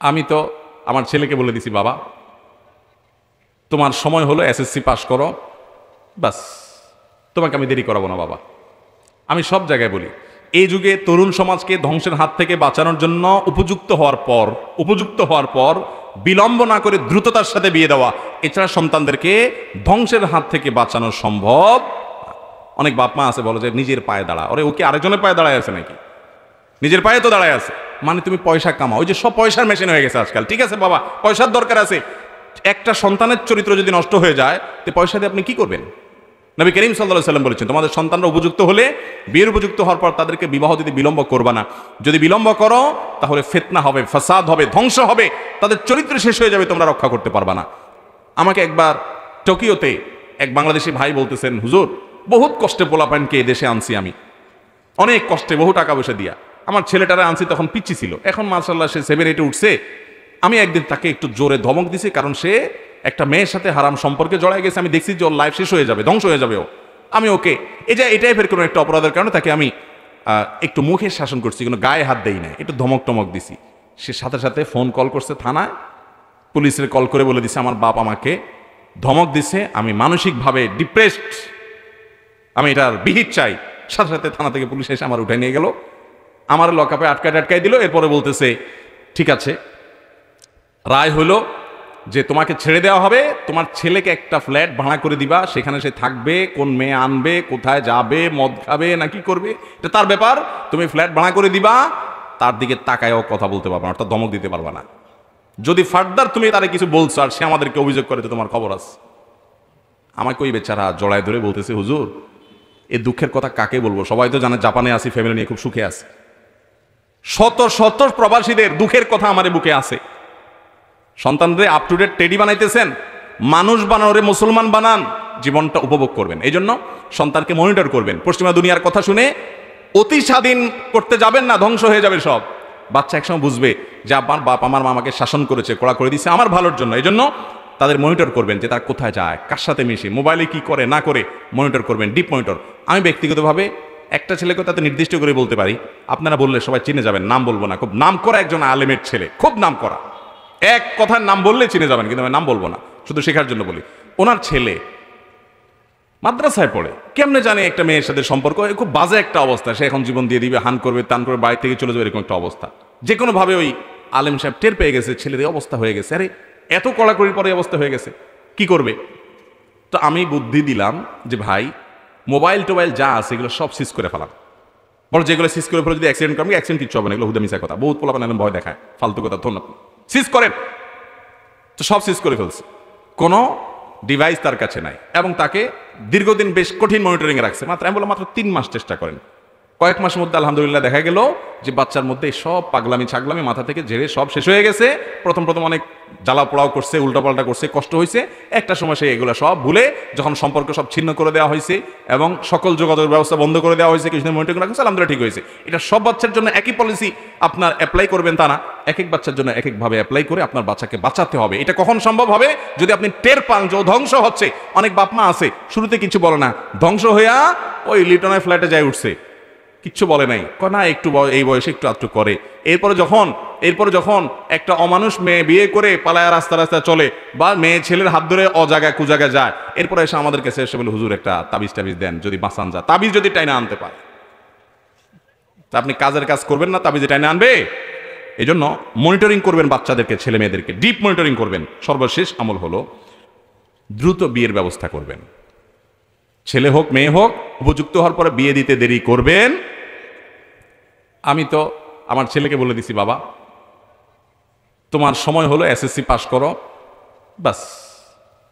আমি তো আমার ছেলেকে বলে দিছি, বাবা তোমার সময় হলো এসএসসি পাস করো, বাস তোমাকে আমি দেরি করাবো না বাবা। আমি সব জায়গায় বলি, এই যুগে তরুণ সমাজকে ধ্বংসের হাত থেকে বাঁচানোর জন্য উপযুক্ত হওয়ার পর বিলম্ব না করে দ্রুততার সাথে বিয়ে দেওয়া, এছাড়া সন্তানদেরকে ধ্বংসের হাত থেকে বাঁচানো সম্ভব। অনেক বাপ মা আছে বলে যে নিজের পায়ে দাঁড়া, ওরে ওকে আরেকজনের পায়ে দাঁড়ায় আছে নাকি? নিজের পায়ে তো দাঁড়ায় আছে, মানে তুমি পয়সা কামাও। ওই যে সব পয়সার মেশিন হয়ে গেছে আজকাল। ঠিক আছে বাবা, পয়সার দরকার আছে, একটা সন্তানের চরিত্র যদি নষ্ট হয়ে যায় তো পয়সা দিয়ে আপনি কি করবেন? নবী করিম সাল্লাল্লাহু আলাইহি ওয়াসাল্লাম বলেছেন, তোমাদের সন্তানরা উপযুক্ত হলে, বিয়ের উপযুক্ত হওয়ার পর তাদেরকে বিবাহ দিতে বিলম্ব করবা না। যদি বিলম্ব করো তাহলে ফিতনা হবে, ফাসাদ হবে, ধ্বংস হবে, তাদের চরিত্র শেষ হয়ে যাবে, তোমরা রক্ষা করতে পারবা না। আমাকে একবার টোকিওতে এক বাংলাদেশি ভাই বলতেছেন, হুজুর বহুত কষ্টে পোলাপানকে এই দেশে আনছি আমি, অনেক কষ্টে বহু টাকা পয়সা দিয়া আমার ছেলেটারা আনছি, তখন পিচ্ছি ছিল, এখন মাশাআল্লাহ সে 7-8 উঠছে। আমি একদিন তাকে একটু জোরে ধমক দিছি, কারণ সে একটা মেয়ের সাথে হারাম সম্পর্কে জড়ায় গেছে। আমি দেখছি যে ওর লাইফ শেষ হয়ে যাবে, ধ্বংস হয়ে যাবে ও। আমি ওকে এটাই ফের কোনো একটা অপরাধের কারণে তাকে আমি একটু মুখে শাসন করছি, কোনো গায়ে হাত দেই না, একটু ধমক টমক দিছি। সে সাথে সাথে ফোন কল করছে থানায়, পুলিশের কল করে বলে দিছে আমার বাপ আমাকে ধমক দিছে, আমি মানসিকভাবে ডিপ্রেসড, আমি এটার বিহিত চাই। সাথে সাথে থানা থেকে পুলিশ এসে আমার উঠাই নিয়ে গেল, আমার লকআপে আটকায় দিল। এরপরে বলতেছে ঠিক আছে, রায় হলো যে তোমাকে ছেড়ে দেওয়া হবে, তোমার ছেলেকে একটা ফ্ল্যাট ভাড়া করে দিবা, সেখানে সে থাকবে, কোন মেয়ে আনবে, কোথায় যাবে, মদ খাবে না কি করবে এটা তার ব্যাপার, তুমি ফ্ল্যাট ভাড়া করে দিবা, তার দিকে তাকায়ও কথা বলতে পারবা না, অর্থাৎ ধমক দিতে পারবা না। যদি ফার্দার তুমি তারে কিছু বলছো আর সে আমাদেরকে অভিযোগ করে তো তোমার খবর আছে। আমাকে ওই বেচারা জড়ায় ধরে বলতেছে, হুজুর এই দুঃখের কথা কাকে বলবো? সবাই তো জানে জাপানে আছি, ফ্যামিলি নিয়ে খুব সুখে আছে, শত শত প্রবাসীদের দুঃখের কথা আমার বুকে আছে। সন্তানরে আপ টু ডেট টেডি বানাইতেছেন, মানুষ বানানোরে মুসলমান বানান, জীবনটা উপভোগ করবেন। এই জন্য সন্তানকে মনিটর করবেন, পশ্চিমা দুনিয়ার কথা শুনে অতি স্বাধীন করতে যাবেন না, ধ্বংস হয়ে যাবে সব। বাচ্চা একসময় বুঝবে যে আমার বাপ আমার মা আমাকে শাসন করেছে, কড়া করে দিচ্ছে আমার ভালোর জন্য। এই জন্য তাদের মনিটর করবেন যে তারা কোথায় যায়, কার সাথে মিশে, মোবাইলে কি করে না করে মনিটর করবেন, ডিপ মনিটর। আমি ব্যক্তিগতভাবে একটা ছেলেকে তাতে নির্দিষ্ট করে বলতে পারি, আপনারা বললে সবাই চিনে যাবেন, নাম বলবো না, খুব নাম করা একজন আলেমের ছেলে, খুব নাম করা, এক কথার নাম বললে চিনে যাবেন, কিন্তু আমি নাম বলবো না, শুধু শেখার জন্য বলি। ওনার ছেলে মাদ্রাসায় পড়ে, কেমনে জানে একটা মেয়ের সাথে সম্পর্ক, খুব বাজে একটা অবস্থা, সে এখন জীবন দিয়ে দিবে, হান করবে, তান করবে, বাড়ি থেকে চলে যাবে, এরকম একটা অবস্থা। যে কোনো ভাবে ওই আলেম সাহেব টের পেয়ে গেছে ছেলেদের অবস্থা হয়ে গেছে, আরে এত কড়াকড়ির পরে অবস্থা হয়ে গেছে, কি করবে? তো আমি বুদ্ধি দিলাম যে ভাই মোবাইল টোবাইল যা আছে এগুলো সব সিজ করে ফেলাম, বড় যেগুলো সিজ করে ফেলে যদি অ্যাক্সিডেন্ট করবে, অ্যাক্সিডেন্ট কিচ্ছু হবে না, এগুলো হুদা মিশা কথা, বহুত পোলাপান এরকম ভয় দেখায়, ফালতু কথা, ধন্য সিজ করেন। তো সব সিজ করে ফেলছে, কোনো ডিভাইস তার কাছে নাই, এবং তাকে দীর্ঘদিন বেশ কঠিন মনিটরিংয়ে রাখছে। আমি বললাম মাত্র 3 মাস চেষ্টা করেন। কয়েক মাসের মধ্যে আলহামদুলিল্লাহ দেখা গেল যে বাচ্চার মধ্যে সব পাগলামি ছাগলামি মাথা থেকে ঝেড়ে সব শেষ হয়ে গেছে। প্রথম অনেক জ্বালা পোড়াও করছে, উল্টাপাল্টা করছে, কষ্ট হয়েছে, একটা সময় সে এগুলো সব ভুলে যখন সম্পর্ক সব ছিন্ন করে দেওয়া হয়েছে এবং সকল যোগাযোগের ব্যবস্থা বন্ধ করে দেওয়া হয়েছে, কিছুদিন মনিটরিং রাখছে, আলহামদুলিল্লাহ ঠিক হয়েছে। এটা সব বাচ্চার জন্য একই পলিসি আপনার অ্যাপ্লাই করবেন তা না, এক এক বাচ্চার জন্য এক একভাবে অ্যাপ্লাই করে আপনার বাচ্চাকে বাঁচাতে হবে। এটা কখন সম্ভব হবে? যদি আপনি টের পান যে ধ্বংস হচ্ছে। অনেক বাপ মা আছে শুরুতে কিছু বলে না, ধ্বংস হইয়া ওই লিটনের ফ্ল্যাটে যায় উঠছে, কিচ্ছু বলে নাই, না একটু এই বয়সে একটু আধটু করে। এরপরে যখন একটা অমানুষ মেয়ে বিয়ে করে পালায়া রাস্তা রাস্তা চলে, বা মেয়ে ছেলের হাত ধরে অজায়গায় কুজায়গায় যায়, এরপরে এসে আমাদের কাছে এসে বলে হুজুর একটা তাবিজ টাবিজ দেন, যদি বাঁচান যা, তাবিজ যদি টাইনা আনতে পারে। তা আপনি কাজের কাজ করবেন না, তাবিজে টাইনা আনবে? এই জন্য মনিটরিং করবেন বাচ্চাদেরকে, ছেলে মেয়েদেরকে ডিপ মনিটরিং করবেন। সর্বশেষ আমল হলো দ্রুত বিয়ের ব্যবস্থা করবেন। ছেলে হোক মেয়ে হোক, উপযুক্ত হওয়ার পরে বিয়ে দিতে দেরি করবেন। আমি তো আমার ছেলেকে বলে দিছি, বাবা তোমার সময় হলো এসএসসি পাস করো, বাস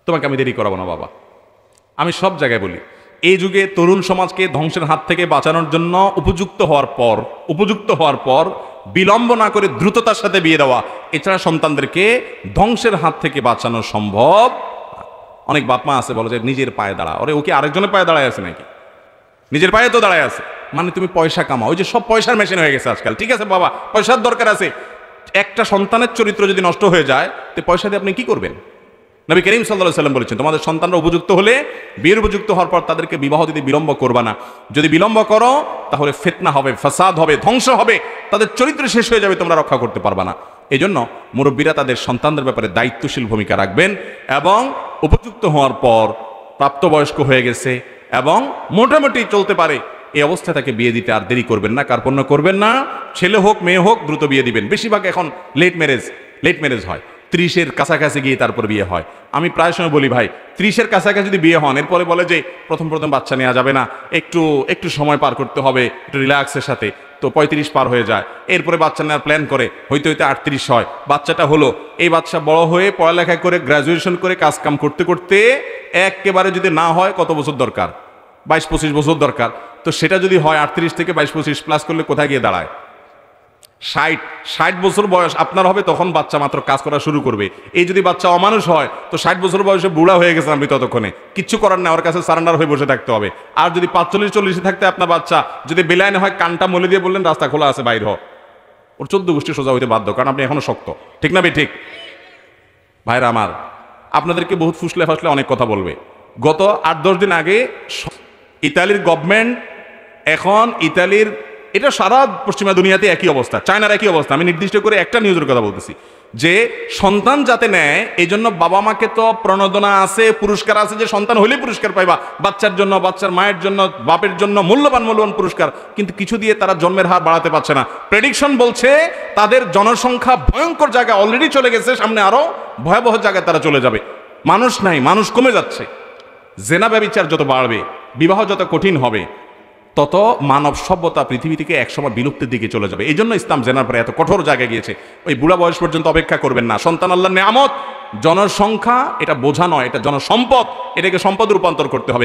তোমাকে আমি দেরি করাবো না বাবা। আমি সব জায়গায় বলি, এই যুগে তরুণ সমাজকে ধ্বংসের হাত থেকে বাঁচানোর জন্য উপযুক্ত হওয়ার পর বিলম্ব না করে দ্রুততার সাথে বিয়ে দেওয়া, এছাড়া সন্তানদেরকে ধ্বংসের হাত থেকে বাঁচানো সম্ভব। অনেক বাপ মা আছে বলে যে নিজের পায়ে দাঁড়া, ওরে ওকে আরেকজনের পায়ে দাঁড়ায় আছে নাকি? নিজের পায়ে তো দাঁড়ায় আছে, মানে তুমি পয়সা কামাও। ওই যে সব পয়সার মেশিন হয়ে গেছে আজকাল। ঠিক আছে বাবা, পয়সার দরকার আছে, একটা সন্তানের চরিত্র যদি নষ্ট হয়ে যায় তো পয়সা দিয়ে আপনি কি করবেন? নবী করিম সাল্লাল্লাহু আলাইহি ওয়াসাল্লাম বলেছেন, তোমাদের সন্তানরা উপযুক্ত হলে, বিয়ের উপযুক্ত হওয়ার পর তাদেরকে বিবাহ দিতে বিলম্ব করবা না। যদি বিলম্ব করো তাহলে ফিতনা হবে, ফাসাদ হবে, ধ্বংস হবে, তাদের চরিত্র শেষ হয়ে যাবে, তোমরা রক্ষা করতে পারবা না। এই জন্য মুরব্বীরা তাদের সন্তানদের ব্যাপারে দায়িত্বশীল ভূমিকা রাখবেন এবং উপযুক্ত হওয়ার পর প্রাপ্তবয়স্ক হয়ে গেছে এবং মোটামুটি চলতে পারে এই অবস্থায় তাকে বিয়ে দিতে আর দেরি করবেন না, কার্পণ্য করবেন না। ছেলে হোক মেয়ে হোক দ্রুত বিয়ে দিবেন। বেশিরভাগ এখন লেট ম্যারেজ হয়, 30-এর কাছাকাছি গিয়ে তারপর বিয়ে হয়। আমি প্রায় সময় বলি ভাই 30-এর কাছাকাছি যদি বিয়ে হন, এরপরে বলে যে প্রথম বাচ্চা নেওয়া যাবে না, একটু সময় পার করতে হবে একটু রিল্যাক্সের সাথে, তো 35 পার হয়ে যায়, এরপরে বাচ্চা নেওয়ার প্ল্যান করে, হইতে 38 হয়, বাচ্চাটা হলো। এই বাচ্চা বড় হয়ে পড়ালেখা করে গ্র্যাজুয়েশন করে কাজকাম করতে করতে একেবারে যদি না হয় কত বছর দরকার? 22-25 বছর দরকার। তো সেটা যদি হয় 38 থেকে 22-25 প্লাস করলে কোথায় গিয়ে দাঁড়ায়? 60 বছর বয়স আপনার হবে, তখন বাচ্চা মাত্র কাজ করা শুরু করবে। এই যদি বাচ্চা অমানুষ হয় তো 60 বছর বয়সে বুড়া হয়ে গেছে আপনি, ততক্ষণে কিচ্ছু করার না, ওর কাছে সারেন্ডার হয়ে বসে থাকতে হবে। আর যদি 45-40 থাকতে আপনার বাচ্চা যদি বেলাইনে হয়, কানটা মলে দিয়ে বললেন রাস্তা খোলা আছে বাইর হ, ওর 14 গোষ্ঠী সোজা হইতে বাধ্য, কারণ আপনি এখনো শক্ত। ঠিক না ভাই? ঠিক ভাইরা আমার, আপনাদেরকে বহুত ফুসলে ফাসলে অনেক কথা বলবে। গত 8-10 দিন আগে ইতালির গভর্নমেন্ট, এখন ইতালির, এটা সারা পশ্চিমা দুনিয়াতে একই অবস্থা, চায়নার একই অবস্থা, আমি নির্দিষ্ট করে একটা নিউজের কথা বলতেছি, যে সন্তান যাতে নেয় এই জন্য বাবা মাকে তো প্রণোদনা আছে, পুরস্কার আছে, যে সন্তান হলেই পুরস্কার পাইবা, বাচ্চার জন্য, বাচ্চার মায়ের জন্য, বাপের জন্য মূল্যবান পুরস্কার, কিন্তু কিছু দিয়ে তারা জন্মের হার বাড়াতে পারছে না। প্রেডিকশন বলছে তাদের জনসংখ্যা ভয়ঙ্কর জায়গায় অলরেডি চলে গেছে, সামনে আরো ভয়াবহ জায়গায় তারা চলে যাবে। মানুষ নাই, মানুষ কমে যাচ্ছে। জেনা ব্যভিচার যত বাড়বে, বিবাহ যত কঠিন হবে, তত মানব সভ্যতা পৃথিবী থেকে একসময় বিলুপ্তির দিকে চলে যাবে। এই জন্য ইসলাম জেনার পরে এত কঠোর জায়গায় গিয়েছে। ওই বুড়া বয়স পর্যন্ত অপেক্ষা করবেন না। সন্তান আল্লাহর নেয়ামত, জনসংখ্যা এটা বোঝা নয়, এটা জনসম্পদ, এটাকে সম্পদ রূপান্তর করতে হবে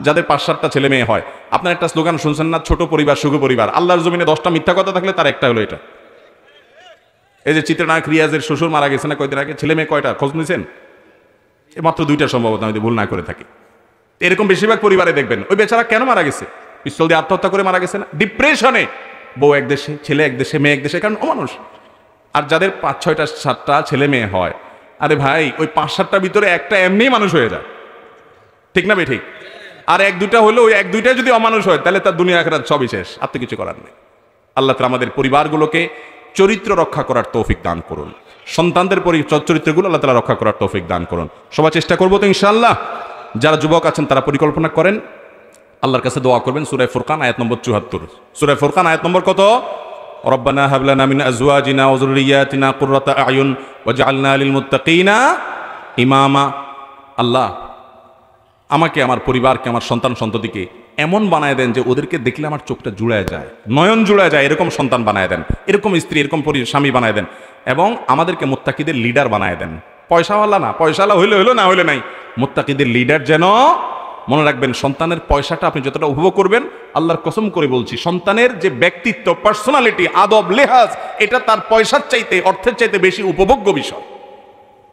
যাদের 5-7টা ছেলে মেয়ে হয়। আপনার একটা স্লোগান শুনছেন না, ছোট পরিবার সুখ পরিবার। আল্লাহর জমিনে 10টা মিথ্যা কথা থাকলে তার একটা হলো এটা। এই যে চিত্রনায়ক রিয়াজের শ্বশুর মারা গেছে না কয়দিন আগে, ছেলে মেয়ে কয়টা খোঁজ নিয়েছেন? মাত্র 2টা সম্ভবত, আমি ভুল না করে থাকি। এরকম বেশিরভাগ পরিবারে দেখবেন। ওই বেচারা কেন মারা গেছে? পিস্তল দিয়ে আত্মহত্যা করে মারা গেছে না? ডিপ্রেশনে। বউ এক দেশে, ছেলে এক দেশে, মেয়ে এক দেশে, কারণ অমানুষ। আর যাদের 5-6টা ছেলে মেয়ে হয়, আরে ভাই ওই 5-7টার ভিতরে একটা এমনি মানুষ হয়ে যায়। ঠিক না ভাই? ঠিক। আর 1-2টা হলো, ওই 1-2টা যদি অমানুষ হয় তাহলে তার দুনিয়া আখিরাত সবই শেষ, আর তো কিছু করার নেই। আল্লাহ তাআলা আমাদের পরিবারগুলোকে চরিত্র রক্ষা করার তৌফিক দান করুন, সন্তানদের চরিত্রগুলো আল্লাহ তাআলা রক্ষা করার তৌফিক দান করুন। সবাই চেষ্টা করবো তো ইনশাআল্লাহ। যারা যুবক আছেন তারা পরিকল্পনা করেন, আল্লাহর কাছে দোয়া করবেন। সূরা ফুরকান আয়াত নম্বর 74। সূরা ফুরকান আয়াত নম্বর কত? রব্বানা হাব লানা মিন আজওয়াজিনা ওয়া যুররিয়াতিনা কুররাতা আয়ুন ওয়াজআলনা লিল মুত্তাকিনা ইমামা। আল্লাহ আমাকে, আমার পরিবারকে, আমার সন্তান সন্ততিকে এমন বানায় দেন যে ওদেরকে দেখলে আমার চোখটা জুড়ায় যায়, নয়ন জুড়ায় যায়, এরকম সন্তান বানায় দেন, এরকম স্ত্রী, এরকম স্বামী বানায় দেন, এবং আমাদেরকে মুত্তাকিদের লিডার বানায় দেন। পয়সাওয়ালা না, পয়সাওয়ালা হইলে হইলো, না হইলে নাই, মুত্তাকিদের লিডার যেন। মনে রাখবেন, সন্তানের পয়সাটা আপনি যতটা উপভোগ করবেন, আল্লাহর কসম করে বলছি, সন্তানের যে ব্যক্তিত্ব, পার্সোনালিটি, আদব, লেহাজ, এটা তার পয়সার চাইতে, অর্থের চাইতে বেশি উপভোগ্য বিষয়,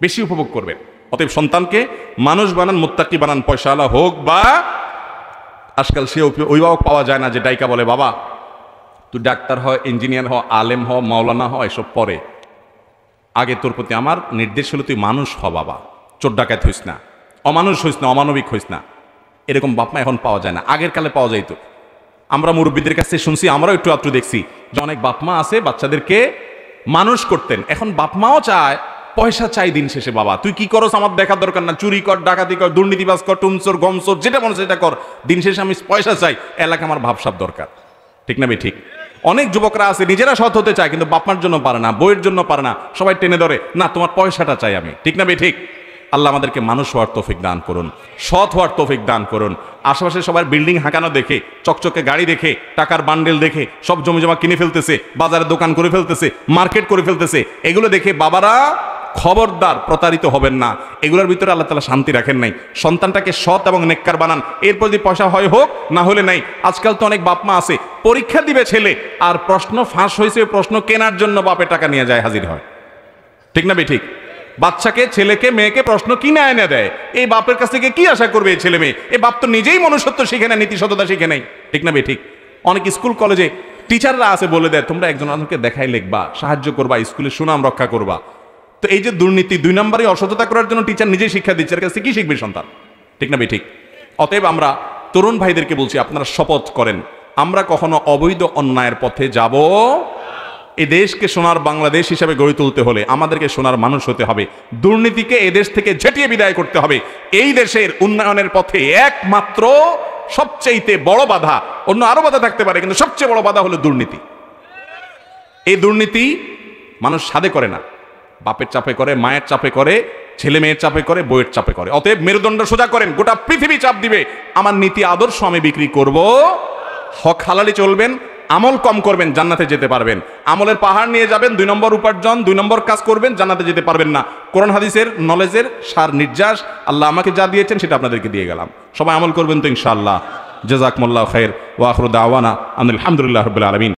বেশি উপভোগ করবেন। অতএব সন্তানকে মানুষ বানান, মুত্তাকি বানান, পয়সাওয়ালা হোক বা, আজকাল সে অভিভাবক পাওয়া যায় না যে ডাইকা বলে বাবা তুই ডাক্তার হয়, ইঞ্জিনিয়ার হ, আলেম হ, মাওলানা হ, এসব পরে, আগে তোর প্রতি আমার নির্দেশ হলো তুই মানুষ হ বাবা, চোর ডাকাত হইস না, অমানুষ হইস না, অমানবিক হইস না। এরকম বাপমা এখন পাওয়া যায় না, আগের কালে পাওয়া যাইতো। আমরা মুরব্বীদের কাছে শুনছি, আমরাও একটু আধটু দেখছি যে অনেক বাপমা আছে বাচ্চাদেরকে মানুষ করতেন। এখন বাপমাও চায়, পয়সা চাই দিন শেষে, বাবা তুই কি করস আমার দেখার দরকার না, চুরি কর, ডাকাতি কর, দুর্নীতিবাজ কর, টুমচোর, গমচোর, যেটা মনে সেটা কর, দিন শেষে আমি পয়সা চাই, এলাকা আমার ভাবসাব দরকার। ঠিক না ভাই? ঠিক। অনেক যুবকরা আছে নিজেরা সৎ হতে চায়, কিন্তু বাপমার জন্য পারে না, বইয়ের জন্য পারে না, সবাই টেনে ধরে, না তোমার পয়সাটা চাই আমি। ঠিক না ভাই? ঠিক। আল্লাহ আমাদেরকে মানুষ হওয়ার তৌফিক দান করুন, সৎ হওয়ার তৌফিক দান করুন। আশেপাশে সবার বিল্ডিং হাঁকানো দেখে, চকচকে গাড়ি দেখে, টাকার বান্ডেল দেখে, সব জমি জমা কিনে ফেলতেছে, বাজারে দোকান করে ফেলতেছে, মার্কেট করে ফেলতেছে, এগুলো দেখে বাবারা খবরদার প্রতারিত হবেন না। এগুলোর ভিতরে আল্লাহ তাআলা শান্তি রাখেন নাই। সন্তানটাকে সৎ এবং নেককার বানান, এরপর যদি পয়সা হয় হোক, না হলে নাই। আজকাল তো অনেক বাপমা আছে, পরীক্ষা দিবে ছেলে, আর প্রশ্ন ফাঁস হয়েছে, প্রশ্ন কেনার জন্য বাপে টাকা নিয়ে যায়, হাজির হয়। ঠিক না ভাই? ঠিক। বাচ্চাকে, ছেলেকে, মেয়েকে প্রশ্ন কিনে এনে দেয়, এই বাপের কাছ থেকে কি আশা করবে এই ছেলে মেয়ে? এই বাপ তো নিজেই মনুষ্যত্ব শিখে নেয়, নীতি সততা শিখে নেই। ঠিক না ভাই? ঠিক। অনেক স্কুল কলেজে টিচাররা আছে, বলে দেয় তোমরা একজন আরেকজনকে দেখাই লিখবা, সাহায্য করবা, স্কুলের সুনাম রক্ষা করবা। তো এই যে দুর্নীতি, 2 নম্বরে অসততা করার জন্য টিচার নিজেই শিক্ষা দিচ্ছে, এর কাছে কি শিখবে সন্তান? ঠিক না ভাই? ঠিক। অতএব আমরা তরুণ ভাইদেরকে বলছি, আপনারা শপথ করেন আমরা কখনো অবৈধ অন্যায়ের পথে যাব এই দেশকে সোনার বাংলাদেশ হিসেবে গড়ে তুলতে হলে আমাদেরকে সোনার মানুষ হতে হবে। দুর্নীতিকে এ দেশ থেকে ঝেঁটিয়ে বিদায় করতে হবে। এই দেশের উন্নয়নের পথে একমাত্র সবচেয়ে বড় বাধা, অন্য আরো বাধা থাকতে পারে, কিন্তু সবচেয়ে বড় বাধা হলো দুর্নীতি। এই দুর্নীতি মানুষ সাধে করে না, বাপের চাপে করে, মায়ের চাপে করে, ছেলে মেয়ের চাপে করে, বইয়ের চাপে করে। অতএব মেরুদণ্ড সোজা করেন, গোটা পৃথিবী চাপ দিবে আমার নীতি আদর্শ আমি বিক্রি করব, হক হালালি চলবেন, আমল কম করবেন, জান্নাতে যেতে পারবেন। আমলের পাহাড় নিয়ে যাবেন, 2 নম্বর উপার্জন, 2 নম্বর কাজ করবেন, জান্নাতে যেতে পারবেন না। কোরআন হাদিসের নলেজের সার নির্যাস আল্লাহ আমাকে যা দিয়েছেন সেটা আপনাদেরকে দিয়ে গেলাম। সবাই আমল করবেন তো ইনশাআল্লাহ। জাযাকুমুল্লাহু খাইর ওয়া আখিরু দাওয়ানা আলহামদুলিল্লাহি রাব্বিল আলামিন।